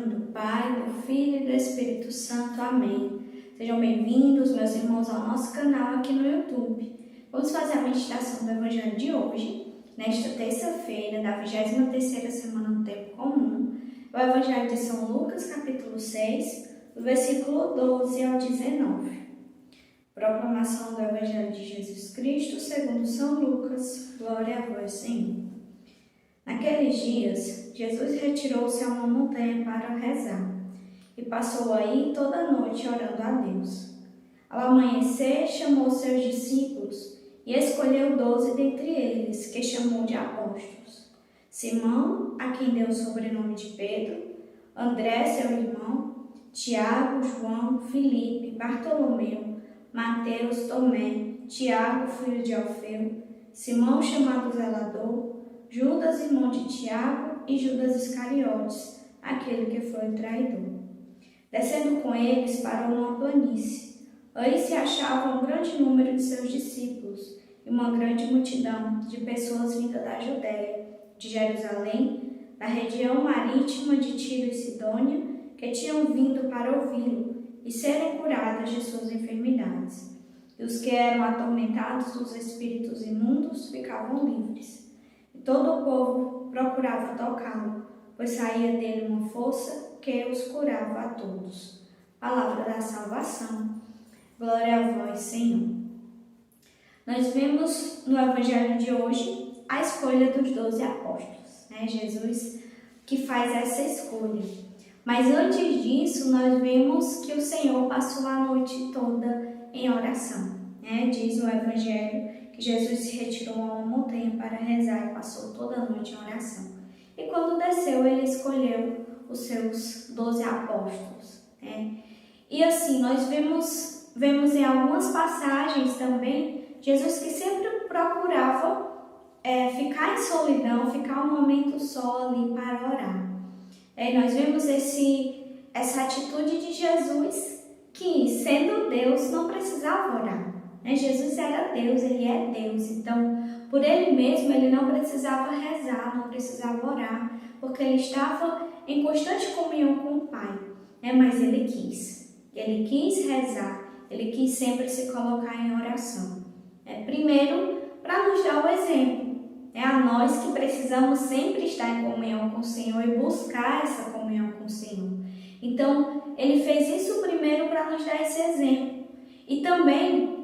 nome do Pai, do Filho e do Espírito Santo. Amém. Sejam bem-vindos, meus irmãos, ao nosso canal aqui no YouTube. Vamos fazer a meditação do Evangelho de hoje, nesta terça-feira da 23ª semana do Tempo Comum. O Evangelho de São Lucas, capítulo 6, do versículo 12 ao 19. Proclamação do Evangelho de Jesus Cristo segundo São Lucas. Glória a vós, Senhor. Naqueles dias, Jesus retirou-se a uma montanha para rezar e passou aí toda a noite orando a Deus. Ao amanhecer, chamou seus discípulos e escolheu 12 dentre eles, que chamou de apóstolos: Simão, a quem deu o sobrenome de Pedro, André, seu irmão, Tiago, João, Filipe, Bartolomeu, Mateus, Tomé, Tiago, filho de Alfeu, Simão, chamado Zelador, Judas, irmão de Tiago, e Judas Iscariotes, aquele que foi o traidor. Descendo com eles, parou numa planície. Aí se achava um grande número de seus discípulos e uma grande multidão de pessoas vindas da Judéia, de Jerusalém, da região marítima de Tiro e Sidônia, que tinham vindo para ouvi-lo e serem curadas de suas enfermidades. E os que eram atormentados dos espíritos imundos ficavam livres. E todo o povo procurava tocá-lo, pois saía dele uma força que os curava a todos. Palavra da salvação. Glória a vós, Senhor. Nós vemos no Evangelho de hoje a escolha dos 12 apóstolos, Jesus que faz essa escolha. Mas antes disso, nós vemos que o Senhor passou a noite toda em oração. Diz o Evangelho que Jesus se retirou a uma montanha para rezar e passou toda a noite em oração. E quando desceu, ele escolheu os seus 12 apóstolos. E assim, nós vemos em algumas passagens também, Jesus que sempre procurava ficar em solidão, ficar um momento só ali para orar. Nós vemos essa atitude de Jesus que, sendo Deus, não precisava orar. Jesus era Deus, ele é Deus, então por ele mesmo ele não precisava rezar, não precisava orar, porque ele estava em constante comunhão com o Pai, mas ele quis rezar, ele quis sempre se colocar em oração. Primeiro, para nos dar o exemplo, a nós que precisamos sempre estar em comunhão com o Senhor e buscar essa comunhão com o Senhor. Então, ele fez isso primeiro para nos dar esse exemplo e também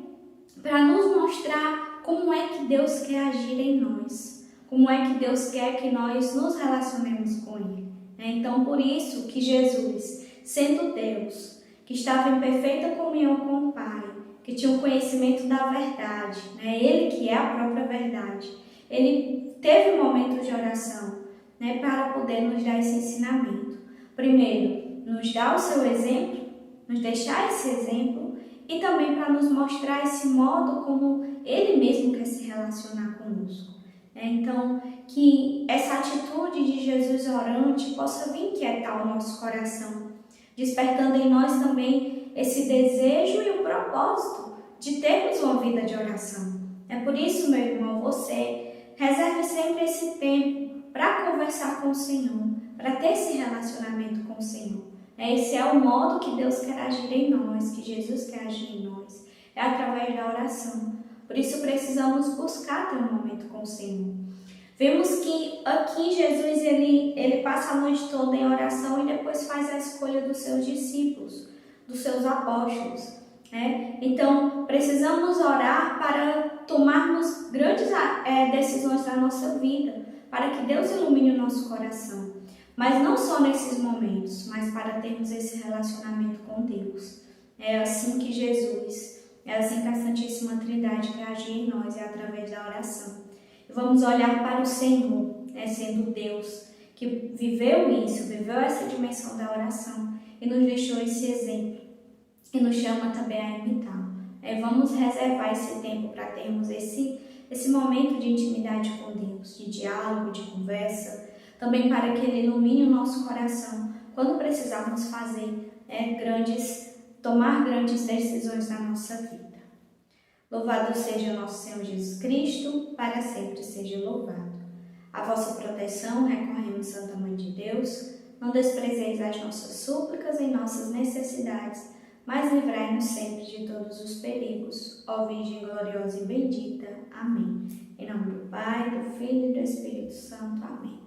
para nos mostrar como é que Deus quer agir em nós, como é que Deus quer que nós nos relacionemos com Ele. Então, por isso que Jesus, sendo Deus, que estava em perfeita comunhão com o Pai, que tinha um conhecimento da verdade, Ele que é a própria verdade, Ele teve momentos de oração, para poder nos dar esse ensinamento. Primeiro, nos dar o seu exemplo, nos deixar esse exemplo, e também para nos mostrar esse modo como Ele mesmo quer se relacionar conosco. Então, que essa atitude de Jesus orante possa vir inquietar o nosso coração, despertando em nós também esse desejo e o propósito de termos uma vida de oração. Por isso, meu irmão, você reserve sempre esse tempo para conversar com o Senhor, para ter esse relacionamento com o Senhor. Esse é o modo que Deus quer agir em nós, que Jesus quer agir em nós, através da oração. Por isso precisamos buscar ter um momento com o Senhor. Vemos que aqui Jesus ele passa a noite toda em oração e depois faz a escolha dos seus discípulos, dos seus apóstolos. Então precisamos orar para tomarmos grandes decisões da nossa vida, para que Deus ilumine o nosso coração. Mas não só nesses momentos, mas para termos esse relacionamento com Deus. É assim que Jesus, é assim que a Santíssima Trindade quer agir em nós, através da oração. E vamos olhar para o Senhor, sendo Deus, que viveu essa dimensão da oração e nos deixou esse exemplo e nos chama também a imitar. Vamos reservar esse tempo para termos esse momento de intimidade com Deus, de diálogo, de conversa, também para que Ele ilumine o nosso coração quando precisarmos tomar grandes decisões na nossa vida. Louvado seja nosso Senhor Jesus Cristo, para sempre seja louvado. A vossa proteção recorremos, Santa Mãe de Deus, Não desprezeis as nossas súplicas em nossas necessidades, mas livrai-nos sempre de todos os perigos. Ó Virgem gloriosa e bendita. Amém. Em nome do Pai, do Filho e do Espírito Santo. Amém.